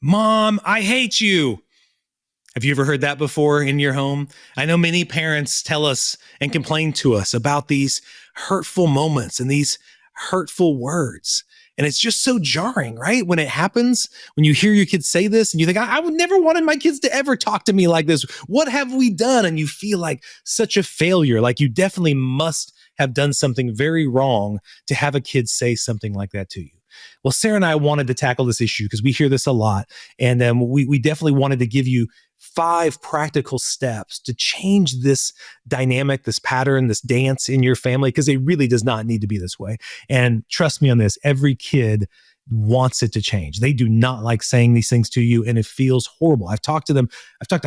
Mom, I hate you. Have you ever heard that before in your home? I know many parents tell us and complain to us about these hurtful moments and these hurtful words. And it's just so jarring, right? When it happens, when you hear your kids say this and you think, I would never wanted my kids to ever talk to me like this. What have we done? And you feel like such a failure, like you definitely must have done something very wrong to have a kid say something like that to you. Well, Sarah and I wanted to tackle this issue because we hear this a lot. And we definitely wanted to give you 5 practical steps to change this dynamic, this pattern, this dance in your family, because it really does not need to be this way. And trust me on this, every kid wants it to change. They do not like saying these things to you, and it feels horrible. I've talked to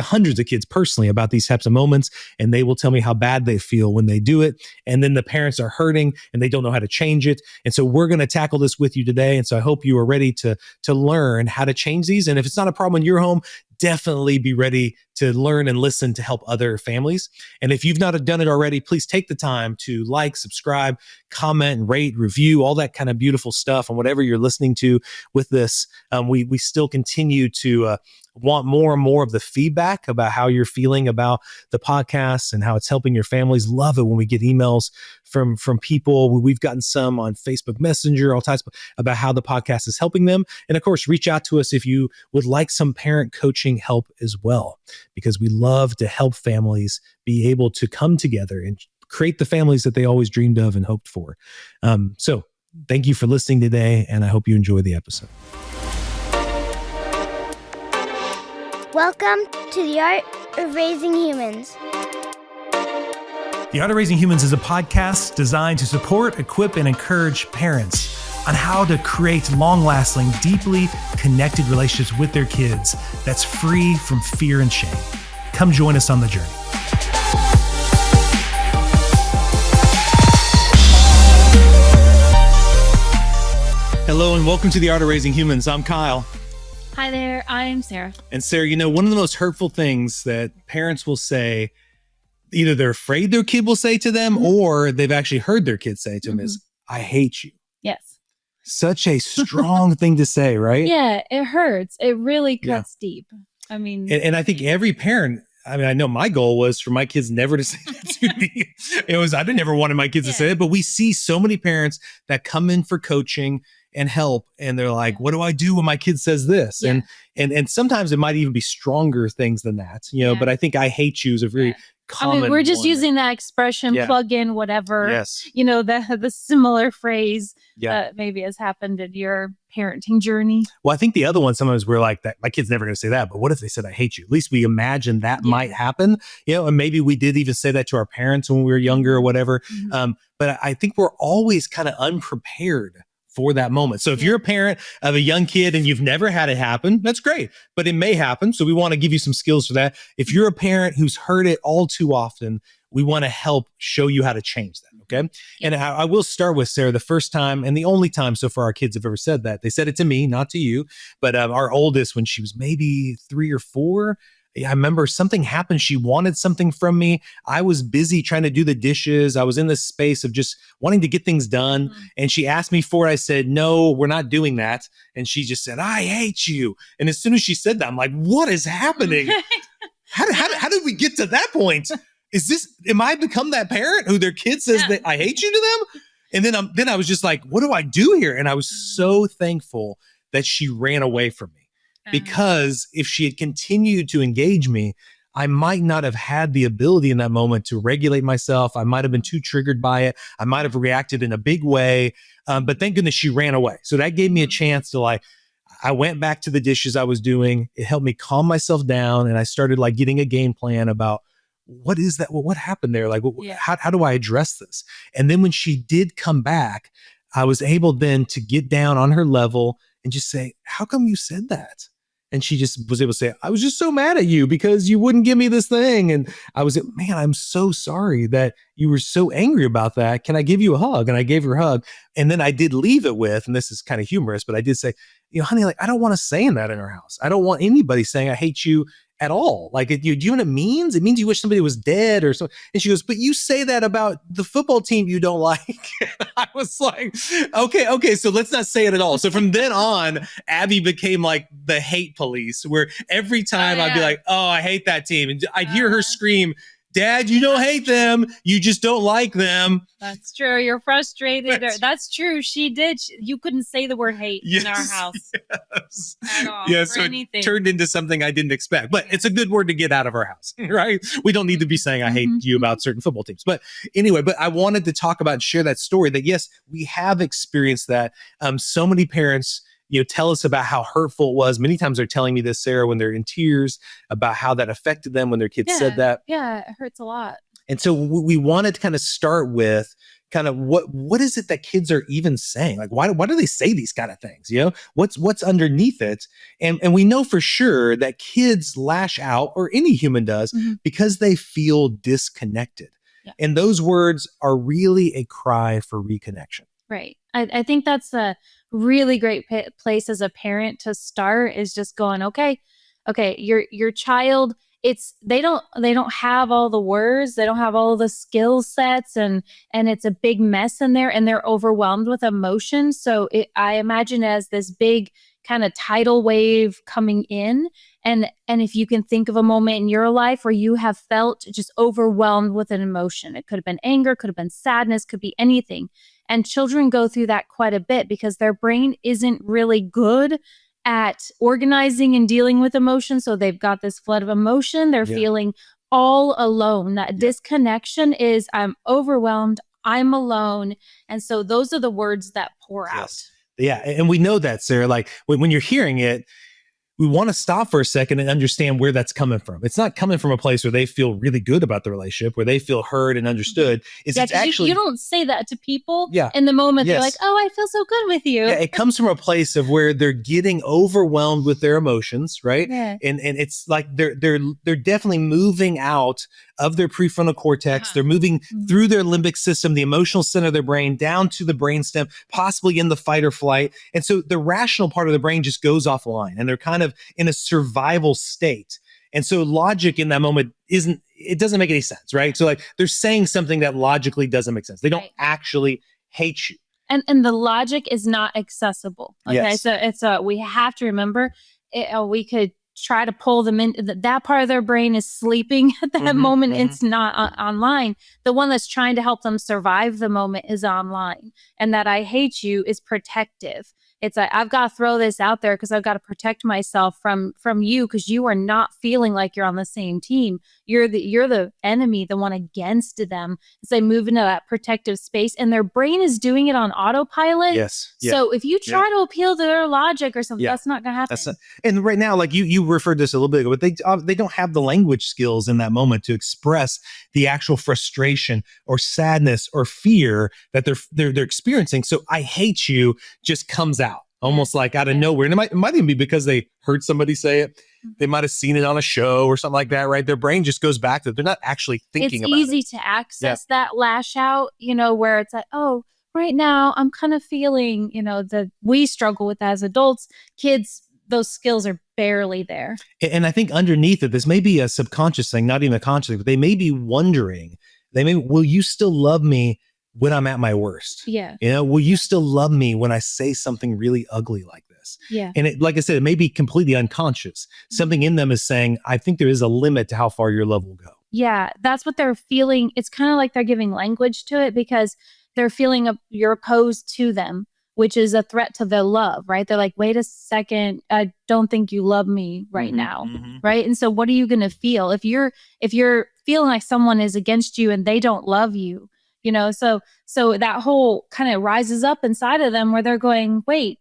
hundreds of kids personally about these types of moments, and they will tell me how bad they feel when they do it. And then the parents are hurting and they don't know how to change it. And so we're going to tackle this with you today. And so I hope you are ready to learn how to change these. And if it's not a problem in your home, definitely be ready to learn and listen to help other families. And if you've not done it already, please take the time to like, subscribe, comment, rate, review, all that kind of beautiful stuff on whatever you're listening to with this. We still continue to want more and more of the feedback about how you're feeling about the podcast and how it's helping your families. Love it when we get emails from people. We've gotten some on Facebook Messenger, all types about how the podcast is helping them. And of course, reach out to us if you would like some parent coaching help as well, because we love to help families be able to come together and create the families that they always dreamed of and hoped for. So thank you for listening today, and I hope you enjoy the episode. Welcome to the Art of Raising Humans. The Art of Raising Humans is a podcast designed to support, equip, and encourage parents on how to create long-lasting, deeply connected relationships with their kids that's free from fear and shame. Come join us on the journey. Hello and welcome to The Art of Raising Humans. I'm Kyle. Hi there, I'm Sarah. And Sarah, one of the most hurtful things that parents will say, either they're afraid their kid will say to them, or they've actually heard their kid say to them is, I hate you. Yes. Such a strong thing to say, right? Yeah, it hurts. It really cuts deep. I mean, and I think every parent, I know my goal was for my kids never to say that to me. I never wanted my kids to say it, but we see so many parents that come in for coaching and help, and they're like, what do I do when my kid says this? Yeah. And sometimes it might even be stronger things than that, but I think I hate you is a very common we're just one. using that expression, plug in whatever, yes. The similar phrase maybe has happened in your parenting journey. Well, I think the other one, sometimes we're like, that my kid's never going to say that, but what if they said, I hate you? At least we imagine that might happen, and maybe we did even say that to our parents when we were younger or whatever. Mm-hmm. But I think we're always kind of unprepared for that moment. So if you're a parent of a young kid and you've never had it happen, that's great, but it may happen. So we want to give you some skills for that. If you're a parent who's heard it all too often, we want to help show you how to change that. Okay. And I will start with, Sarah, the first time and the only time so far our kids have ever said that. They said it to me, not to you, but our oldest, when she was maybe 3 or 4, I remember something happened. She wanted something from me. I was busy trying to do the dishes. I was in this space of just wanting to get things done. And she asked me for it. I said, no, we're not doing that. And she just said, I hate you. And as soon as she said that, I'm like, what is happening? How did we get to that point? Am I become that parent who their kid says that I hate you to them? And then I was just like, what do I do here? And I was so thankful that she ran away from me. Because if she had continued to engage me, I might not have had the ability in that moment to regulate myself. I might have been too triggered by it. I might have reacted in a big way. But thank goodness she ran away. So that gave me a chance to I went back to the dishes I was doing. It helped me calm myself down. And I started getting a game plan about what is that? Well, what happened there? How do I address this? And then when she did come back, I was able then to get down on her level and just say, how come you said that? And she just was able to say, I was just so mad at you because you wouldn't give me this thing. And I was, man, I'm so sorry that you were so angry about that. Can I give you a hug? And I gave her a hug. And then I did leave it with, and this is kind of humorous, but I did say, honey, I don't want to say that in our house. I don't want anybody saying I hate you at all. Like, do you know what it means? It means you wish somebody was dead or so. And she goes, but you say that about the football team you don't like. I was like, okay. So let's not say it at all. So from then on, Abby became like the hate police, where every time I'd be like, oh, I hate that team. And I'd hear her scream, Dad, you don't hate them. You just don't like them. That's true. You're frustrated. That's true. She did. You couldn't say the word hate in our house at all. Yeah, so anything. It turned into something I didn't expect. But it's a good word to get out of our house, right? We don't need to be saying I hate you about certain football teams. But anyway, I wanted to talk about and share that story that, yes, we have experienced that. So many parents tell us about how hurtful it was. Many times they're telling me this, Sarah, when they're in tears, about how that affected them when their kids said that. Yeah, it hurts a lot. And so we wanted to kind of start with kind of what is it that kids are even saying? Like, why do they say these kind of things? What's underneath it? And we know for sure that kids lash out, or any human does, because they feel disconnected. Yeah. And those words are really a cry for reconnection. Right. I think that's a really great place as a parent to start, is just going, okay, your child, they don't have all the words, they don't have all the skill sets, and it's a big mess in there, and they're overwhelmed with emotion. So I imagine as this big kind of tidal wave coming in, and if you can think of a moment in your life where you have felt just overwhelmed with an emotion, it could have been anger, could have been sadness, could be anything. And children go through that quite a bit because their brain isn't really good at organizing and dealing with emotion. So they've got this flood of emotion. They're feeling all alone. That disconnection is, I'm overwhelmed, I'm alone. And so those are the words that pour out. Yeah. And we know that, Sarah, like when you're hearing it, we want to stop for a second and understand where that's coming from. It's not coming from a place where they feel really good about the relationship, where they feel heard and understood. It's actually, you don't say that to people in the moment. They're like, oh, I feel so good with you. Yeah, it comes from a place of where they're getting overwhelmed with their emotions, right? Yeah. And it's like they're definitely moving out of their prefrontal cortex. They're moving through their limbic system, the emotional center of their brain, down to the brainstem, possibly in the fight or flight. And so the rational part of the brain just goes offline, and they're kind of in a survival state. And so logic in that moment doesn't make any sense, right? So like they're saying something that logically doesn't make sense. They don't actually hate you. And the logic is not accessible. Okay. Yes. So we have to remember we could try to pull them in. That part of their brain is sleeping at that moment. It's not online. The one that's trying to help them survive the moment is online. And that I hate you is protective. It's like, I've got to throw this out there because I've got to protect myself from you, because you are not feeling like you're on the same team. You're the enemy, the one against them. As they move into that protective space, and their brain is doing it on autopilot. Yes. So if you try to appeal to their logic or something, that's not going to happen. And right now, like you referred to this a little bit ago, but they don't have the language skills in that moment to express the actual frustration or sadness or fear that they're experiencing. So I hate you just comes out. Almost like out of nowhere. And it might even be because they heard somebody say it. They might have seen it on a show or something like that, right? Their brain just goes back to it. They're not actually thinking about it. It's easy to access that lash out, where it's like, oh, right now I'm kind of feeling, that we struggle with that as adults. Kids, those skills are barely there. And I think underneath it, this may be a subconscious thing, not even a conscious thing, but they may be wondering, will you still love me when I'm at my worst? Yeah. Will you still love me when I say something really ugly like this? Yeah. And like I said, it may be completely unconscious. Something in them is saying, I think there is a limit to how far your love will go. Yeah. That's what they're feeling. It's kind of like they're giving language to it, because they're feeling you're opposed to them, which is a threat to their love, right? They're like, wait a second, I don't think you love me right now, right? And so what are you going to feel? If you're feeling like someone is against you and they don't love you, so that whole kind of rises up inside of them, where they're going, wait,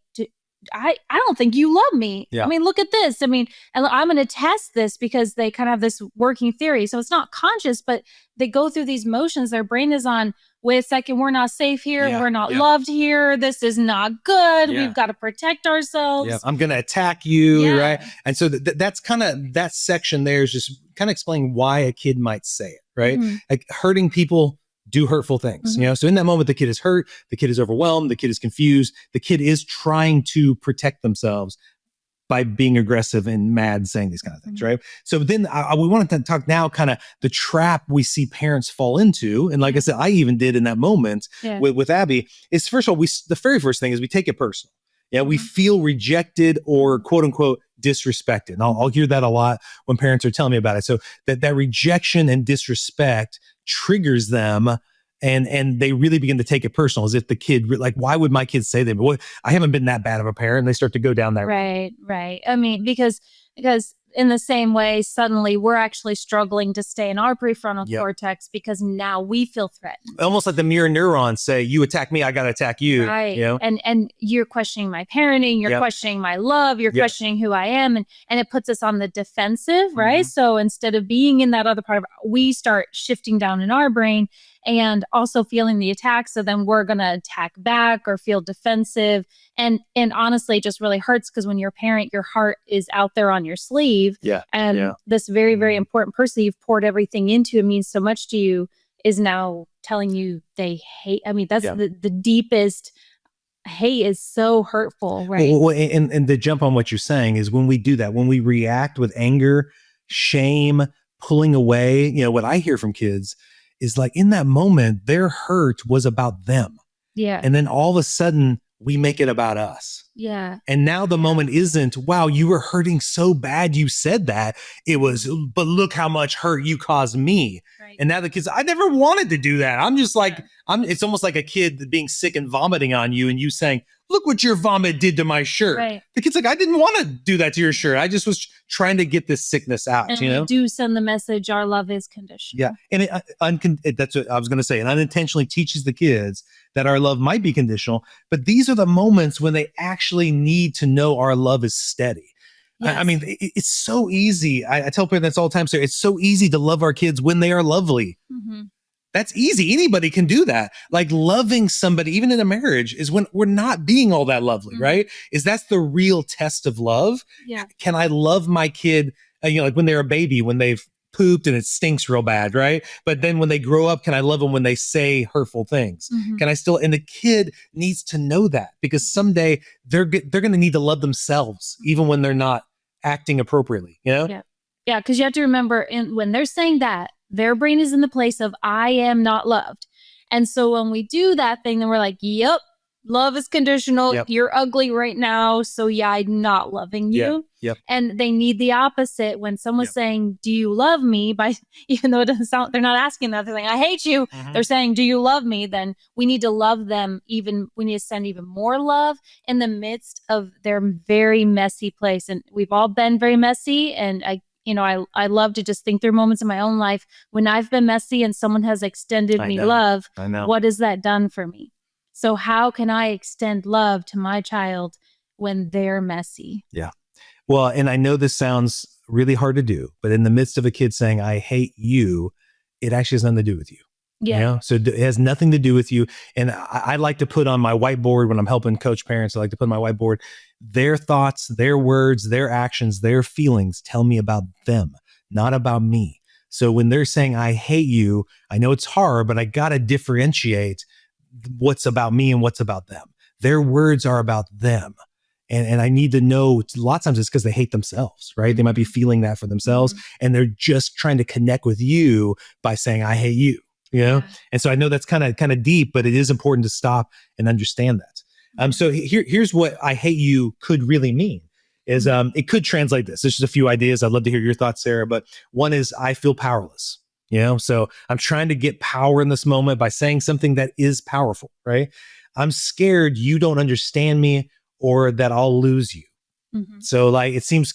I don't think you love me. Yeah. I mean, look at this. I mean, and I'm going to test this, because they kind of have this working theory. So it's not conscious, but they go through these motions. Their brain is on, wait a second, we're not safe here. Yeah. We're not loved here. This is not good. Yeah. We've got to protect ourselves. Yeah. I'm going to attack you. Right. And so that's kind of, that section there is just kind of explaining why a kid might say it, right? Like hurting people do hurtful things, So in that moment, the kid is hurt, the kid is overwhelmed, the kid is confused, the kid is trying to protect themselves. by being aggressive and mad, saying these kind of things, right? So then we wanted to talk now kind of the trap we see parents fall into. And like I said, I even did in that moment with Abby, is first of all, the very first thing is we take it personal. Yeah, we feel rejected or quote unquote disrespected. And I'll hear that a lot when parents are telling me about it. So that rejection and disrespect triggers them, and they really begin to take it personal, as if the kid, like, why would my kids say that? Well, I haven't been that bad of a parent. And they start to go down that road. Right. I mean, because in the same way, suddenly we're actually struggling to stay in our prefrontal cortex because now we feel threatened. Almost like the mirror neurons say, you attack me, I got to attack you. Right. You know? And you're questioning my parenting, you're questioning my love, you're questioning who I am. And it puts us on the defensive, right? So instead of being in that other part of we start shifting down in our brain and also feeling the attack. So then we're going to attack back or feel defensive. And honestly, it just really hurts because when you're a parent, your heart is out there on your sleeve. And this very, very important person you've poured everything into, it means so much to you, is now telling you they hate. I mean, that's the deepest hate is so hurtful, right? Well, and to jump on what you're saying is when we do that, when we react with anger, shame, pulling away, what I hear from kids is like in that moment, their hurt was about them. And then all of a sudden we make it about us. And now the moment isn't, wow, you were hurting so bad you said that. It was, but look how much hurt you caused me. And now the kids, I never wanted to do that. I'm just like, it's almost like a kid being sick and vomiting on you and you saying, look what your vomit did to my shirt. The kid's like, I didn't want to do that to your shirt. I just was trying to get this sickness out. And we do send the message, our love is conditional. And that's what I was going to say. It unintentionally teaches the kids that our love might be conditional, but these are the moments when they actually need to know our love is steady. I mean, it's so easy. I tell parents all the time, so it's so easy to love our kids when they are lovely. That's easy. Anybody can do that. Like loving somebody, even in a marriage, is when we're not being all that lovely, right? That's the real test of love. Can I love my kid, like when they're a baby, when they've pooped and it stinks real bad, right? But then when they grow up, can I love them when they say hurtful things? Can I still, and the kid needs to know that because someday they're going to need to love themselves, even when they're not acting appropriately, Yeah, because you have to remember when they're saying that, their brain is in the place of, I am not loved. And so when we do that thing, then we're like, yep, love is conditional. You're ugly right now. So I'm not loving you. And they need the opposite. When someone's saying, do you love me? Even though it doesn't sound, they're not asking that. They're saying, I hate you. They're saying, do you love me? Then we need to love them. We need to send even more love in the midst of their very messy place. And we've all been very messy. And I love to just think through moments in my own life when I've been messy and someone has extended me love. What has that done for me? So how can I extend love to my child when they're messy? Well, and I know this sounds really hard to do, but in the midst of a kid saying, I hate you, it actually has nothing to do with you. So it has nothing to do with you. And I like to put on my whiteboard when I'm helping coach parents, I like to put on my whiteboard, their thoughts, their words, their actions, their feelings tell me about them, not about me. So when they're saying, I hate you, I know it's hard, but I got to differentiate what's about me and what's about them. Their words are about them. And I need to know, a lot of times it's because they hate themselves, right? They might be feeling that for themselves and they're just trying to connect with you by saying, I hate you, And so I know that's kind of deep, but it is important to stop and understand that. So here's what I hate you could really mean is it could translate this. There's just a few ideas. I'd love to hear your thoughts, Sarah, but one is I feel powerless. So I'm trying to get power in this moment by saying something that is powerful, right? I'm scared you don't understand me or that I'll lose you. So like, it seems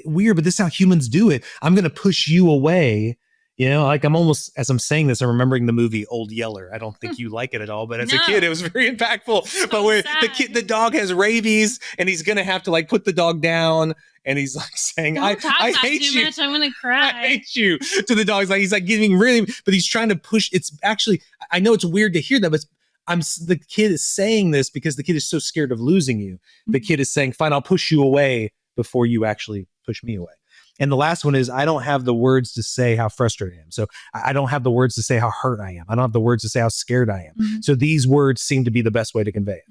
weird, but this is how humans do it. I'm going to push you away. Like I'm almost, as I'm saying this, I'm remembering the movie Old Yeller. I don't think you like it at all, but as a kid, it was very impactful. But where the dog has rabies and he's going to have to like put the dog down. And he's like saying, I hate you. Much. I'm going to cry. I hate you to the dog. He's like giving really, but he's trying to push. It's actually, I know it's weird to hear that, but the kid is saying this because the kid is so scared of losing you. The kid is saying, fine, I'll push you away before you actually push me away. And the last one is I don't have the words to say how frustrated I am. So I don't have the words to say how hurt I am. I don't have the words to say how scared I am. So these words seem to be the best way to convey it.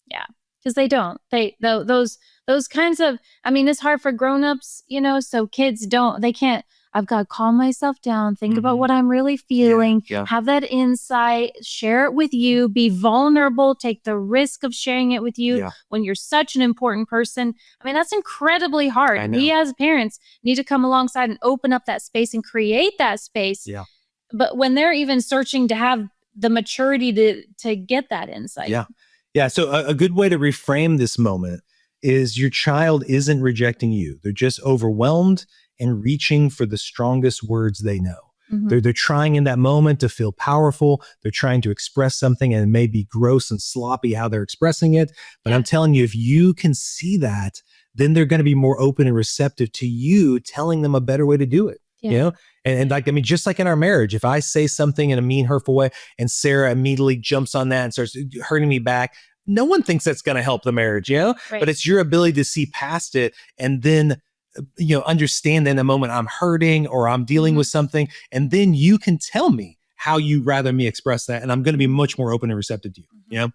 Yeah, because they don't. Those those kinds of, I mean, it's hard for grownups, so kids they can't, I've got to calm myself down, think about what I'm really feeling, have that insight, share it with you, be vulnerable, take the risk of sharing it with you when you're such an important person. I mean, that's incredibly hard. We as parents need to come alongside and open up that space and create that space. Yeah. But when they're even searching to have the maturity to get that insight. Yeah. Yeah. So a good way to reframe this moment is your child isn't rejecting you. They're just overwhelmed and reaching for the strongest words they know. They're trying in that moment to feel powerful. They're trying to express something, and it may be gross and sloppy how they're expressing it. But I'm telling you, if you can see that, then they're going to be more open and receptive to you telling them a better way to do it. And like, I mean, just like in our marriage, if I say something in a mean, hurtful way and Sarah immediately jumps on that and starts hurting me back, no one thinks that's going to help the marriage, but it's your ability to see past it and then, understand that in the moment I'm hurting or I'm dealing with something. And then you can tell me how you rather me express that. And I'm going to be much more open and receptive to you,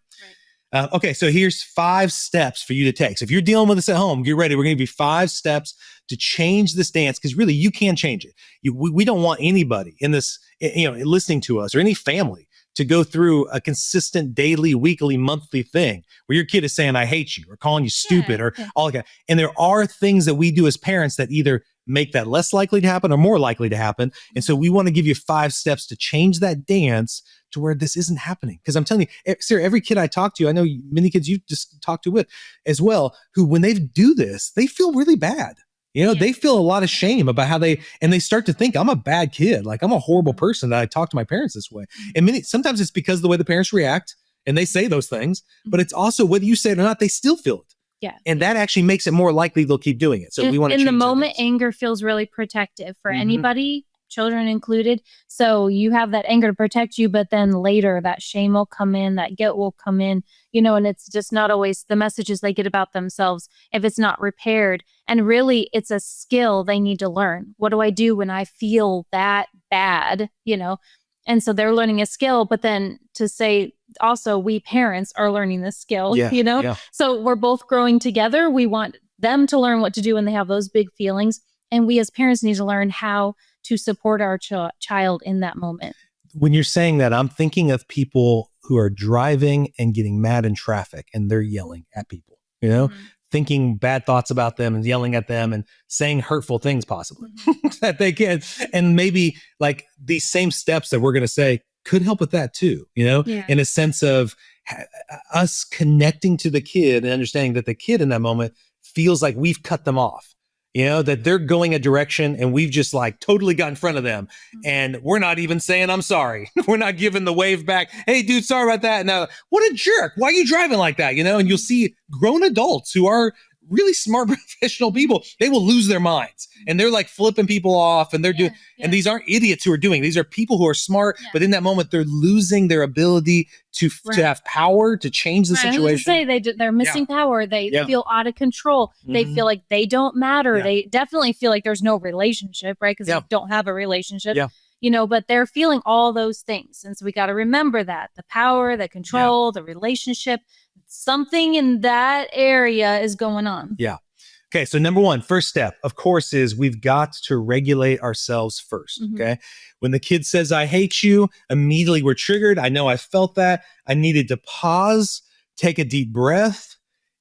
Okay, so here's 5 steps for you to take. So if you're dealing with this at home, get ready. We're going to give you 5 steps to change the stance, because really you can change it. We don't want anybody in this, listening to us or any family to go through a consistent daily, weekly, monthly thing where your kid is saying, I hate you, or calling you stupid, or all that. And there are things that we do as parents that either make that less likely to happen or more likely to happen. And so we want to give you 5 steps to change that dance to where this isn't happening. Because I'm telling you, Sarah, every kid I talk to, I know many kids you just talked to with as well, who when they do this, they feel really bad. They feel a lot of shame about how they start to think I'm a bad kid. Like I'm a horrible person that I talk to my parents this way. And sometimes it's because of the way the parents react and they say those things, but it's also whether you say it or not, they still feel it. Yeah. And that actually makes it more likely they'll keep doing it. So we want to in the change moment, anger feels really protective for anybody, children included. So you have that anger to protect you, but then later that shame will come in, that guilt will come in, and it's just not always the messages they get about themselves if it's not repaired. And really it's a skill they need to learn. What do I do when I feel that bad, And so they're learning a skill, but then to say also we parents are learning this skill, So we're both growing together. We want them to learn what to do when they have those big feelings. And we as parents need to learn how to support our child in that moment. When you're saying that, I'm thinking of people who are driving and getting mad in traffic and they're yelling at people, thinking bad thoughts about them and yelling at them and saying hurtful things possibly that they can. And maybe like these same steps that we're going to say could help with that too, in a sense of us connecting to the kid and understanding that the kid in that moment feels like we've cut them off. That they're going a direction and we've just like totally got in front of them and we're not even saying, I'm sorry. We're not giving the wave back. Hey, dude, sorry about that. Now, what a jerk. Why are you driving like that? And you'll see grown adults who are really smart professional people. They will lose their minds and they're like flipping people off and they're doing, and these aren't idiots who are doing, these are people who are smart, but in that moment, they're losing their ability to have power to change the situation. I was say they're missing power. They feel out of control. They feel like they don't matter. They definitely feel like there's no relationship, right? Because they don't have a relationship, but they're feeling all those things. And so we got to remember that the power, the control, the relationship, something in that area is going on. Yeah. Okay. So number 1, first step, of course, is we've got to regulate ourselves first. Okay. When the kid says, I hate you, immediately we're triggered. I know I felt that. I needed to pause, take a deep breath,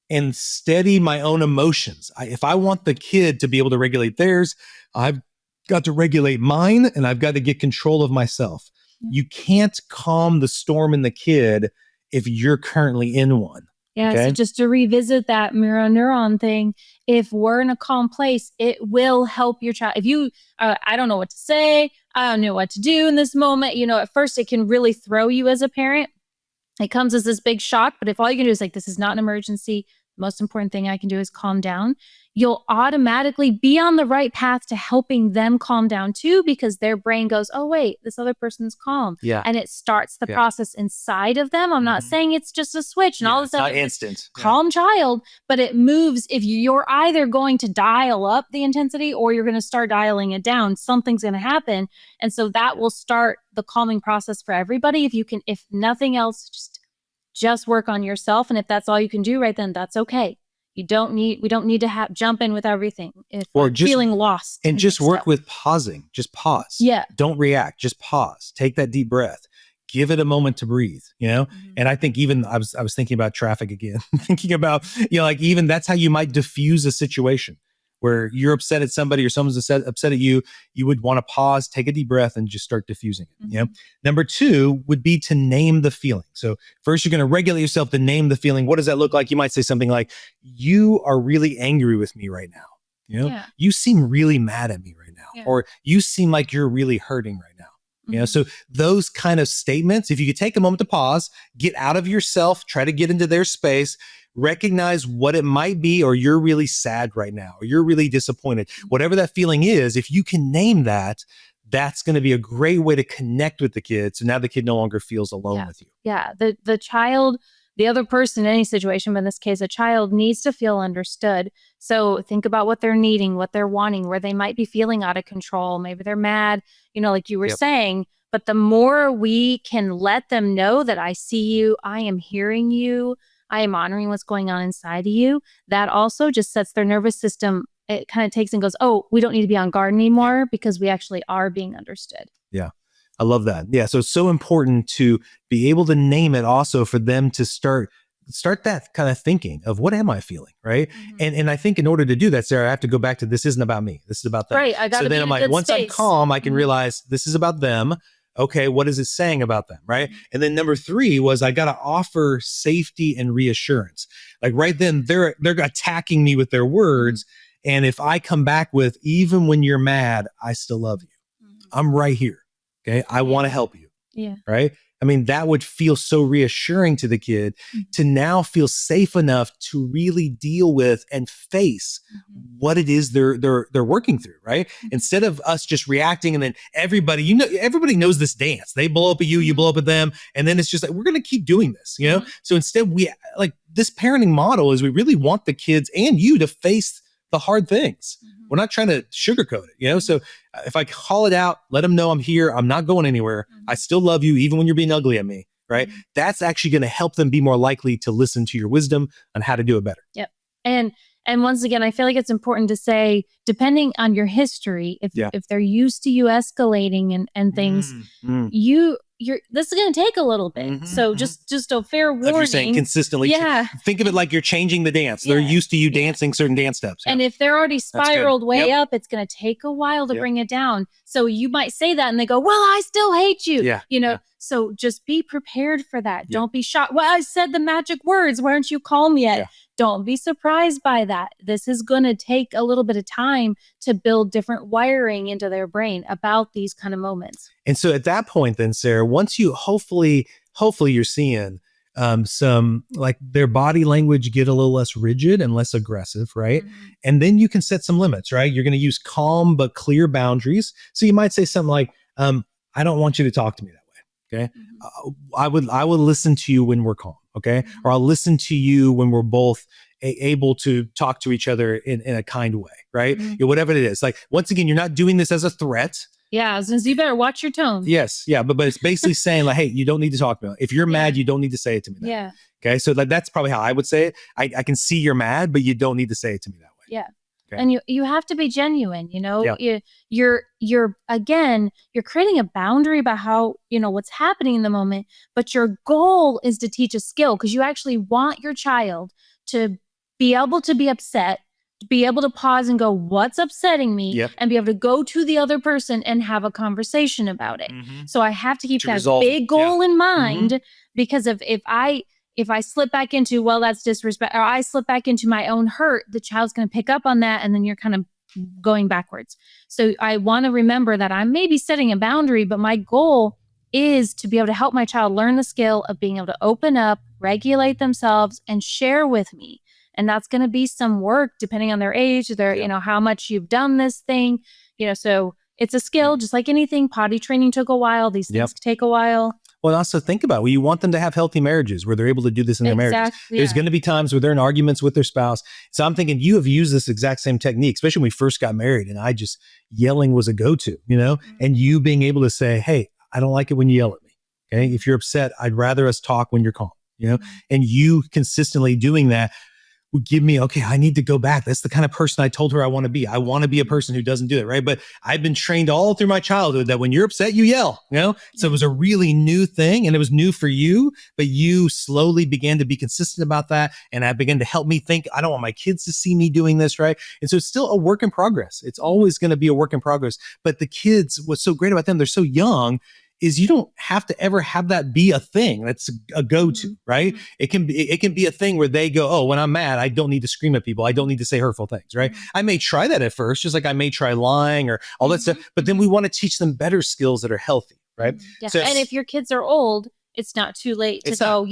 and steady my own emotions. If I want the kid to be able to regulate theirs, I've got to regulate mine and I've got to get control of myself. You can't calm the storm in the kid if you're currently in one. Yeah. Okay? So just to revisit that mirror neuron thing, if we're in a calm place, it will help your child. If you, I don't know what to say, I don't know what to do in this moment. At first it can really throw you as a parent. It comes as this big shock, but if all you can do is like, this is not an emergency, the most important thing I can do is calm down, you'll automatically be on the right path to helping them calm down too, because their brain goes, oh, wait, this other person's calm. Yeah. And it starts the process inside of them. I'm not saying it's just a switch and all of a sudden it's not instant. Calm child, but it moves. If you're either going to dial up the intensity or you're going to start dialing it down, something's going to happen. And so that will start the calming process for everybody. If you can, if nothing else, just work on yourself. And if that's all you can do right then, that's okay. We don't need to jump in with everything if Or we're just feeling lost. and just mixed work up. with pausing. Just pause. Yeah. Don't react. Just pause. Take that deep breath. Give it a moment to breathe, And I think even I was thinking about traffic again, thinking about, like even that's how you might diffuse a situation where you're upset at somebody or someone's upset at you. You would want to pause, take a deep breath, and just start diffusing it. Number 2 would be to name the feeling. So first, you're going to regulate yourself to name the feeling. What does that look like? You might say something like, "You are really angry with me right now. You seem really mad at me right now, or you seem like you're really hurting right now." So those kind of statements, if you could take a moment to pause, get out of yourself, try to get into their space, recognize what it might be, or you're really sad right now, or you're really disappointed, whatever that feeling is, if you can name that, that's going to be a great way to connect with the kid. So now the kid no longer feels alone with you. Yeah. The child, the other person in any situation, but in this case, a child needs to feel understood. So think about what they're needing, what they're wanting, where they might be feeling out of control. Maybe they're mad, like you were saying, but the more we can let them know that I see you, I am hearing you, I am honoring what's going on inside of you, that also just sets their nervous system. It kind of takes and goes, oh, we don't need to be on guard anymore because we actually are being understood. Yeah. I love that. Yeah. So it's so important to be able to name it also for them to start that kind of thinking of what am I feeling? Right. And I think in order to do that, Sarah, I have to go back to this isn't about me. This is about them. Right. I got So then I'm like, once I'm calm, I can realize this is about them. Okay. What is it saying about them? Right. And then number 3 was I got to offer safety and reassurance. Like right then they're attacking me with their words. And if I come back with, even when you're mad, I still love you. I'm right here. Okay. I want to help you. Yeah. Right. I mean, that would feel so reassuring to the kid to now feel safe enough to really deal with and face what it is they're working through. Right. Instead of us just reacting and then everybody knows this dance. They blow up at you, you blow up at them. And then it's just like, we're going to keep doing this, So instead we like this parenting model is we really want the kids and you to face the hard things. We're not trying to sugarcoat it, So if I call it out, let them know I'm here. I'm not going anywhere. I still love you, even when you're being ugly at me, right? That's actually going to help them be more likely to listen to your wisdom on how to do it better. Yep. And once again, I feel like it's important to say, depending on your history, if they're used to you escalating and things, this is going to take a little bit. So just a fair warning. If you're saying consistently, think of it like you're changing the dance. They're used to you dancing certain dance steps. And if they're already spiraled way up, it's going to take a while to bring it down. So you might say that and they go, well, I still hate you. So just be prepared for that. Don't be shocked. Well, I said the magic words. Why aren't you calm yet? Don't be surprised by that. This is going to take a little bit of time to build different wiring into their brain about these kind of moments. And so at that point then, Sarah, once you hopefully you're seeing some like their body language get a little less rigid and less aggressive, right? And then you can set some limits, right? You're going to use calm but clear boundaries. So you might say something like, I don't want you to talk to me that way. Okay. I would listen to you when we're calm. Okay. Or I'll listen to you when we're both able to talk to each other in a kind way. Right. Whatever it is. Like, once again, you're not doing this as a threat. Yeah. Since you better watch your tone. Yes. Yeah. But it's basically saying like, hey, you don't need to talk to me. If you're mad, you don't need to say it to me. Yeah. Okay. So that's probably how I would say it. I can see you're mad, but you don't need to say it to me that way. Yeah. Okay. And you have to be genuine, you're again, you're creating a boundary about how, what's happening in the moment, but your goal is to teach a skill because you actually want your child to be able to be upset, to be able to pause and go, what's upsetting me? And be able to go to the other person and have a conversation about it. So I have to keep that big goal in mind because if I slip back into, well, that's disrespect, or I slip back into my own hurt, the child's going to pick up on that. And then you're kind of going backwards. So I want to remember that I may be setting a boundary, but my goal is to be able to help my child learn the skill of being able to open up, regulate themselves, and share with me. And that's going to be some work depending on their age, how much you've done this thing, so it's a skill, just like anything. Potty training took a while. These things take a while. Well, also think about you want them to have healthy marriages where they're able to do this in their marriages. There's going to be times where they're in arguments with their spouse. So I'm thinking you have used this exact same technique, especially when we first got married. And yelling was a go-to, and you being able to say, hey, I don't like it when you yell at me. Okay. If you're upset, I'd rather us talk when you're calm, and you consistently doing that would give me, okay, I need to go back. That's the kind of person I told her I want to be. I want to be a person who doesn't do it, right? But I've been trained all through my childhood that when you're upset, you yell, So it was a really new thing, and it was new for you, but you slowly began to be consistent about that. And I began to help me think, I don't want my kids to see me doing this, right? And so it's still a work in progress. It's always going to be a work in progress. But the kids, what's so great about them, they're so young, is you don't have to ever have that be a thing that's a go-to, right? It can be a thing where they go, oh, when I'm mad, I don't need to scream at people. I don't need to say hurtful things, right? I may try that at first, just like I may try lying or all that stuff, but then we want to teach them better skills that are healthy, right? Yeah. So, and if your kids are old, it's not too late to go,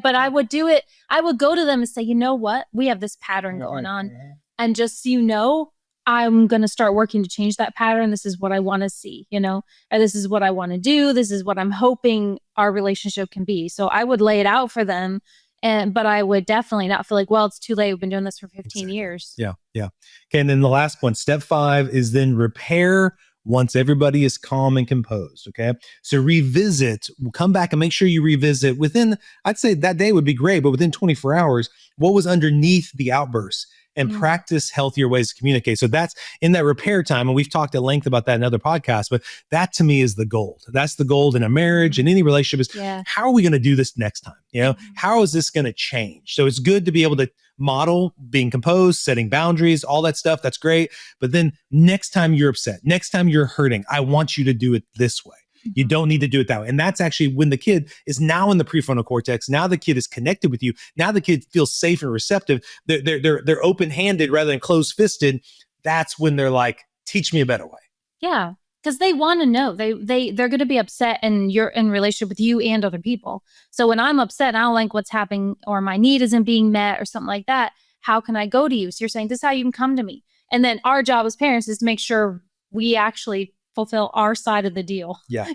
but I would do it. I would go to them and say, you know what? We have this pattern going on. And just so I'm going to start working to change that pattern. This is what I want to see, or this is what I want to do. This is what I'm hoping our relationship can be. So I would lay it out for them. But I would definitely not feel like, well, it's too late. We've been doing this for 15 years. Yeah. Yeah. Okay. And then the last one, step 5 is then repair once everybody is calm and composed. Okay. So revisit, come back and make sure you revisit within, I'd say that day would be great, but within 24 hours, what was underneath the outbursts, and practice healthier ways to communicate. So that's in that repair time. And we've talked at length about that in other podcasts, but that to me is the gold. That's the gold in a marriage and any relationship is how are we going to do this next time? How is this going to change? So it's good to be able to model being composed, setting boundaries, all that stuff. That's great. But then next time you're upset, next time you're hurting, I want you to do it this way. You don't need to do it that way. And that's actually when the kid is now in the prefrontal cortex. Now the kid is connected with you. Now the kid feels safe and receptive. They're open-handed rather than closed-fisted. That's when they're like, teach me a better way. Yeah. Because they want to know. They're going to be upset and you're in relationship with you and other people. So when I'm upset and I don't like what's happening or my need isn't being met or something like that, how can I go to you? So you're saying this is how you can come to me. And then our job as parents is to make sure we actually fulfill our side of the deal. Yeah.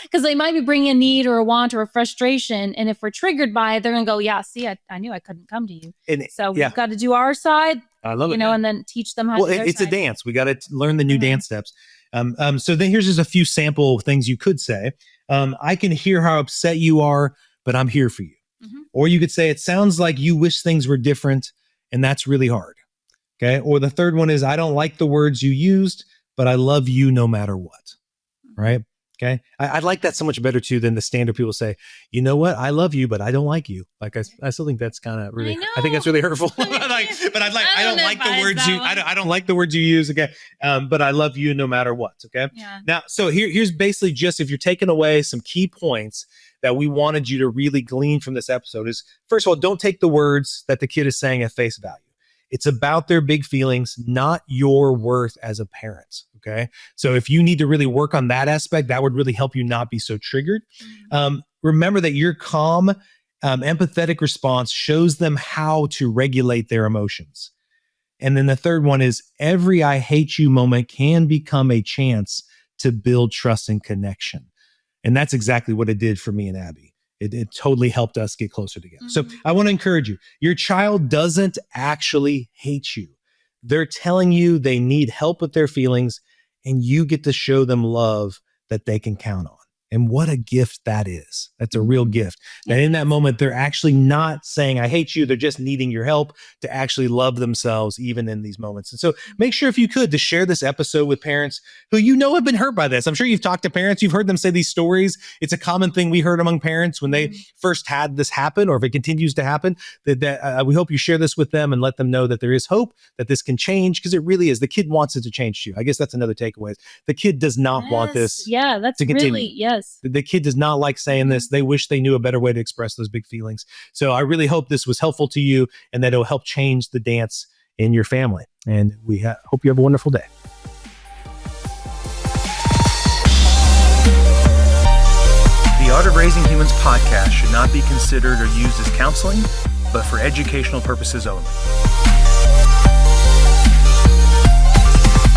Because they might be bringing a need or a want or a frustration. And if we're triggered by it, they're going to go, yeah, see, I knew I couldn't come to you. So we've got to do our side. I love it. And then teach them how to do their it's side. A dance. We got to learn the new dance steps. So then here's just a few sample things you could say. I can hear how upset you are, but I'm here for you. Or you could say, it sounds like you wish things were different, and that's really hard. Okay. Or the third one is, I don't like the words you used, but I love you no matter what. Right. Okay. I like that so much better too than the standard people say, you know what? I love you, but I don't like you. Like, I still think that's kind of really, I think that's really hurtful. I don't like the words I don't like the words you use. Okay. But I love you no matter what. Okay. Yeah. Now, so here's basically just, if you're taking away some key points that we wanted you to really glean from this episode is, first of all, don't take the words that the kid is saying at face value. It's about their big feelings, not your worth as a parent. Okay. So if you need to really work on that aspect, that would really help you not be so triggered. Remember that your calm, empathetic response shows them how to regulate their emotions. And then the third one is, every I hate you moment can become a chance to build trust and connection. And that's exactly what it did for me and Abby. It totally helped us get closer together. So I want to encourage you. Your child doesn't actually hate you. They're telling you they need help with their feelings, and you get to show them love that they can count on. And what a gift that is. That's a real gift. That in that moment, they're actually not saying, I hate you. They're just needing your help to actually love themselves, even in these moments. And so make sure, if you could, to share this episode with parents who have been hurt by this. I'm sure you've talked to parents. You've heard them say these stories. It's a common thing we heard among parents when they first had this happen, or if it continues to happen, that we hope you share this with them and let them know that there is hope, that this can change, because it really is. The kid wants it to change too. I guess that's another takeaway. The kid does not want this that's to continue. Really, yes. The kid does not like saying this. They wish they knew a better way to express those big feelings. So I really hope this was helpful to you and that it'll help change the dance in your family. And we hope you have a wonderful day. The Art of Raising Humans podcast should not be considered or used as counseling, but for educational purposes only.